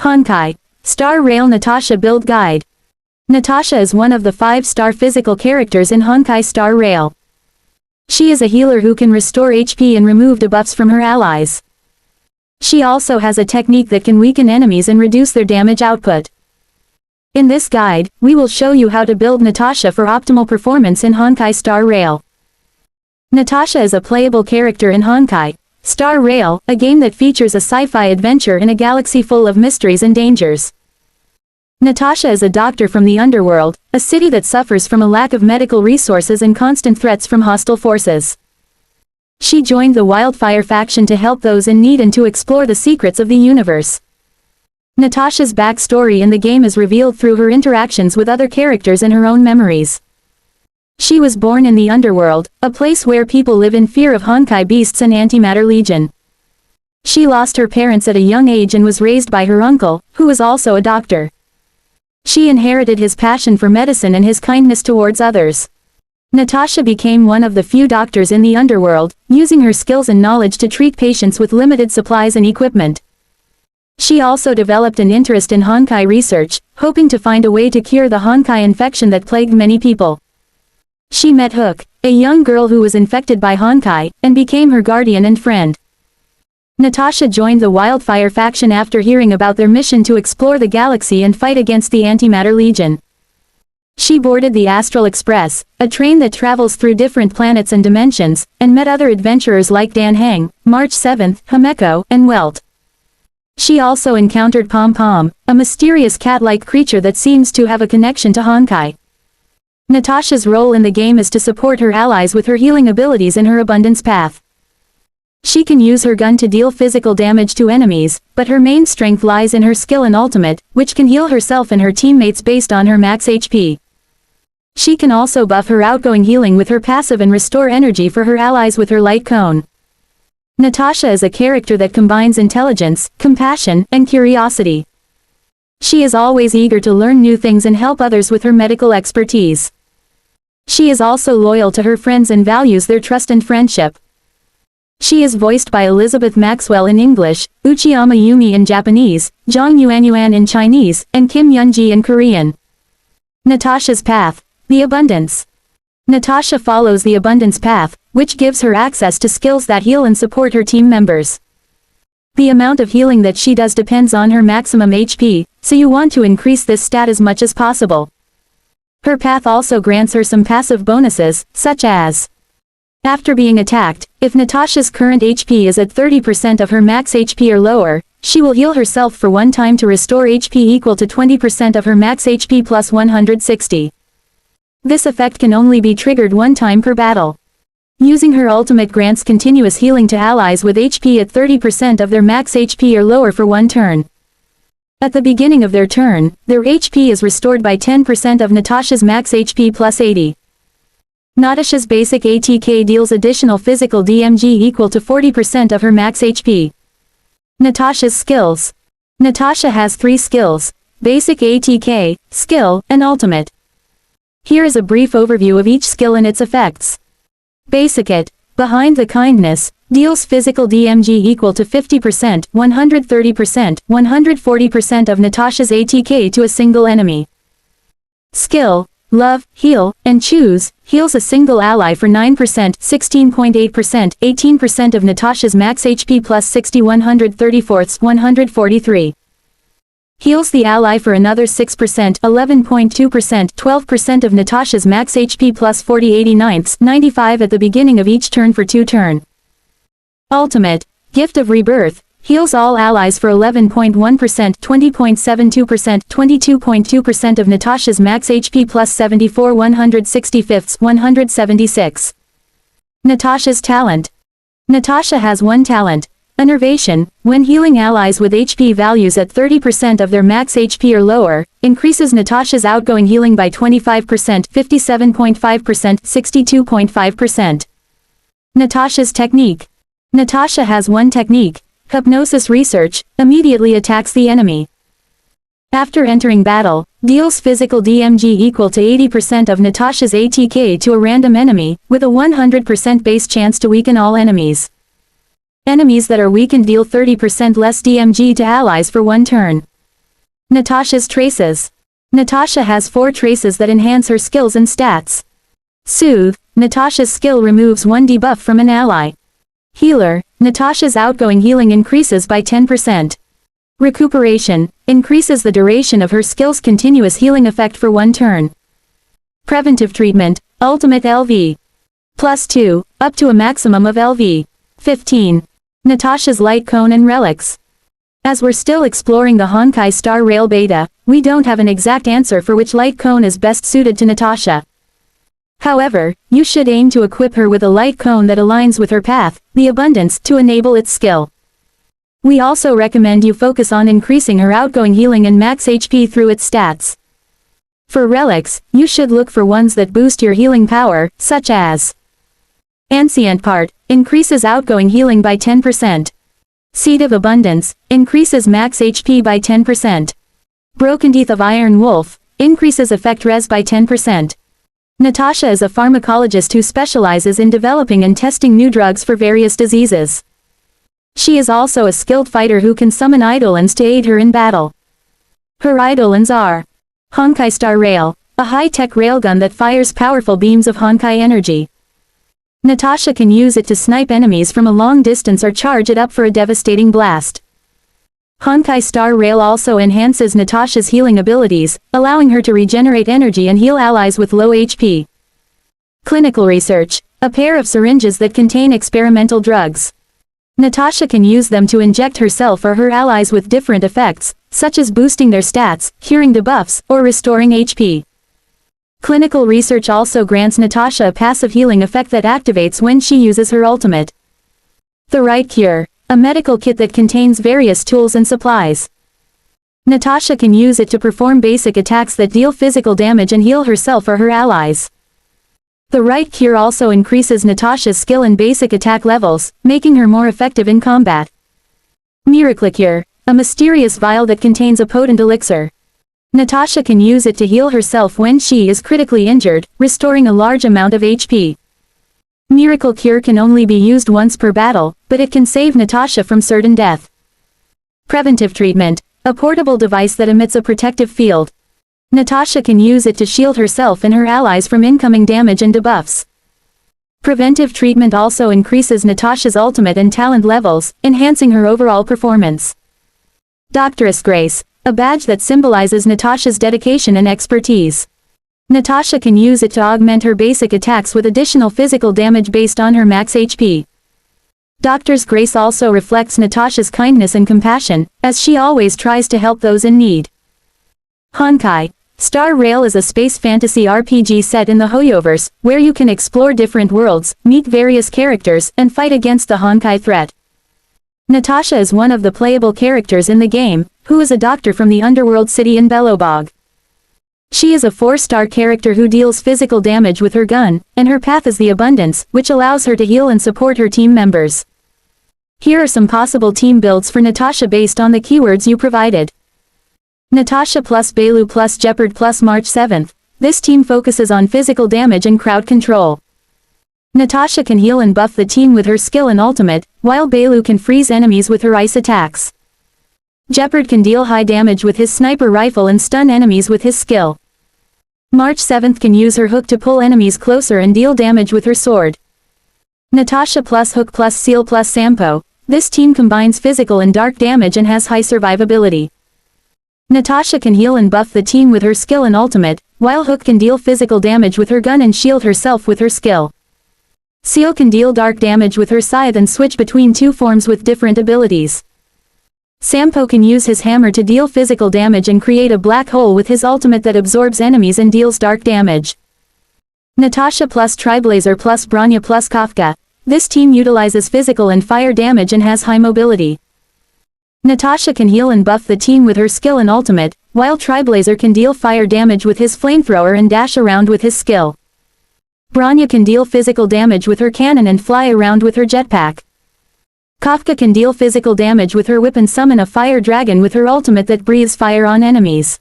Honkai Star Rail Natasha Build Guide. Natasha is one of the 5-star physical characters in Honkai Star Rail. She is a healer who can restore HP and remove debuffs from her allies. She also has a technique that can weaken enemies and reduce their damage output. In this guide, we will show you how to build Natasha for optimal performance in Honkai Star Rail. Natasha is a playable character in Honkai Star Rail, a game that features a sci-fi adventure in a galaxy full of mysteries and dangers. Natasha is a doctor from the Underworld, a city that suffers from a lack of medical resources and constant threats from hostile forces. She joined the Wildfire faction to help those in need and to explore the secrets of the universe. Natasha's backstory in the game is revealed through her interactions with other characters and her own memories. She was born in the Underworld, a place where people live in fear of Honkai beasts and antimatter legion. She lost her parents at a young age and was raised by her uncle, who was also a doctor. She inherited his passion for medicine and his kindness towards others. Natasha became one of the few doctors in the Underworld, using her skills and knowledge to treat patients with limited supplies and equipment. She also developed an interest in Honkai research, hoping to find a way to cure the Honkai infection that plagued many people. She met Hook, a young girl who was infected by Honkai, and became her guardian and friend. Natasha joined the Wildfire faction after hearing about their mission to explore the galaxy and fight against the Antimatter Legion. She boarded the Astral Express, a train that travels through different planets and dimensions, and met other adventurers like Dan Hang, March 7, Hameko, and Welt. She also encountered Pom Pom, a mysterious cat-like creature that seems to have a connection to Honkai. Natasha's role in the game is to support her allies with her healing abilities in her abundance path. She can use her gun to deal physical damage to enemies, but her main strength lies in her skill and ultimate, which can heal herself and her teammates based on her max HP. She can also buff her outgoing healing with her passive and restore energy for her allies with her light cone. Natasha is a character that combines intelligence, compassion, and curiosity. She is always eager to learn new things and help others with her medical expertise. She is also loyal to her friends and values their trust and friendship. She is voiced by Elizabeth Maxwell in English, Uchiyama Yumi in Japanese, Zhang Yuanyuan in Chinese, and Kim Yunji in Korean. Natasha's path. The abundance. Natasha follows the abundance path, which gives her access to skills that heal and support her team members. The amount of healing that she does depends on her maximum HP, so you want to increase this stat as much as possible. Her path also grants her some passive bonuses, such as after being attacked, if Natasha's current HP is at 30% of her max HP or lower, she will heal herself for one time to restore HP equal to 20% of her max HP plus 160. This effect can only be triggered one time per battle. Using her ultimate grants continuous healing to allies with HP at 30% of their max HP or lower for one turn. At the beginning of their turn, their HP is restored by 10% of Natasha's max HP plus 80. Natasha's basic ATK deals additional physical DMG equal to 40% of her max HP. Natasha's skills. Natasha has 3 skills: basic ATK, skill, and ultimate. Here is a brief overview of each skill and its effects. Basic AT, behind the kindness, deals physical DMG equal to 50%, 130%, 140% of Natasha's ATK to a single enemy. Skill, love, heal, and choose, heals a single ally for 9%, 16.8%, 18% of Natasha's max HP plus 60 134ths, 143. Heals the ally for another 6%, 11.2%, 12% of Natasha's max HP plus 40 89ths, 95 at the beginning of each turn for 2 turn. Ultimate, Gift of Rebirth, heals all allies for 11.1%, 20.72%, 22.2% of Natasha's max HP plus 74 165ths, 176. Natasha's talent. Natasha has one talent, Enervation, when healing allies with HP values at 30% of their max HP or lower, increases Natasha's outgoing healing by 25%, 57.5%, 62.5%. Natasha's technique. Natasha has one technique, Hypnosis Research, immediately attacks the enemy. After entering battle, deals physical DMG equal to 80% of Natasha's ATK to a random enemy, with a 100% base chance to weaken all enemies. Enemies that are weakened deal 30% less DMG to allies for one turn. Natasha's traces. Natasha has 4 traces that enhance her skills and stats. Soothe. Natasha's skill removes 1 debuff from an ally. Healer. Natasha's outgoing healing increases by 10%. Recuperation. Increases the duration of her skill's continuous healing effect for 1 turn. Preventive treatment. Ultimate LV. +2, up to a maximum of LV. 15. Natasha's light cone and relics. As we're still exploring the Honkai Star Rail beta, we don't have an exact answer for which light cone is best suited to Natasha. However, you should aim to equip her with a light cone that aligns with her path, the abundance, to enable its skill. We also recommend you focus on increasing her outgoing healing and max HP through its stats. For relics, you should look for ones that boost your healing power, such as Ancient Part, increases outgoing healing by 10%. Seed of Abundance, increases max HP by 10%. Broken Teeth of Iron Wolf, increases effect res by 10%. Natasha is a pharmacologist who specializes in developing and testing new drugs for various diseases. She is also a skilled fighter who can summon eidolons to aid her in battle. Her eidolons are Honkai Star Rail, a high-tech railgun that fires powerful beams of Honkai energy. Natasha can use it to snipe enemies from a long distance or charge it up for a devastating blast. Honkai Star Rail also enhances Natasha's healing abilities, allowing her to regenerate energy and heal allies with low HP. Clinical research, a pair of syringes that contain experimental drugs. Natasha can use them to inject herself or her allies with different effects, such as boosting their stats, curing debuffs, or restoring HP. Clinical research also grants Natasha a passive healing effect that activates when she uses her ultimate. The Right Cure, a medical kit that contains various tools and supplies. Natasha can use it to perform basic attacks that deal physical damage and heal herself or her allies. The Right Cure also increases Natasha's skill and basic attack levels, making her more effective in combat. Miraclicure, a mysterious vial that contains a potent elixir. Natasha can use it to heal herself when she is critically injured, restoring a large amount of HP. Miracle Cure can only be used once per battle, but it can save Natasha from certain death. Preventive Treatment, a portable device that emits a protective field. Natasha can use it to shield herself and her allies from incoming damage and debuffs. Preventive treatment also increases Natasha's ultimate and talent levels, enhancing her overall performance. Doctoress Grace, a badge that symbolizes Natasha's dedication and expertise. Natasha can use it to augment her basic attacks with additional physical damage based on her max HP. Doctor's Grace also reflects Natasha's kindness and compassion, as she always tries to help those in need. Honkai Star Rail is a space fantasy RPG set in the Hoyoverse, where you can explore different worlds, meet various characters, and fight against the Honkai threat. Natasha is one of the playable characters in the game, who is a doctor from the Underworld city in Belobog. She is a 4-star character who deals physical damage with her gun, and her path is the Abundance, which allows her to heal and support her team members. Here are some possible team builds for Natasha based on the keywords you provided. Natasha plus Bailu plus Jeopard plus March 7th. This team focuses on physical damage and crowd control. Natasha can heal and buff the team with her skill and ultimate, while Bailu can freeze enemies with her ice attacks. Jeopard can deal high damage with his sniper rifle and stun enemies with his skill. March 7th can use her hook to pull enemies closer and deal damage with her sword. Natasha plus Hook plus Seal plus Sampo. This team combines physical and dark damage and has high survivability. Natasha can heal and buff the team with her skill and ultimate, while Hook can deal physical damage with her gun and shield herself with her skill. Seal can deal dark damage with her scythe and switch between 2 forms with different abilities. Sampo can use his hammer to deal physical damage and create a black hole with his ultimate that absorbs enemies and deals dark damage. Natasha plus Triblazer plus Branya plus Kafka. This team utilizes physical and fire damage and has high mobility. Natasha can heal and buff the team with her skill and ultimate, while Triblazer can deal fire damage with his flamethrower and dash around with his skill. Branya can deal physical damage with her cannon and fly around with her jetpack. Kafka can deal physical damage with her whip and summon a fire dragon with her ultimate that breathes fire on enemies.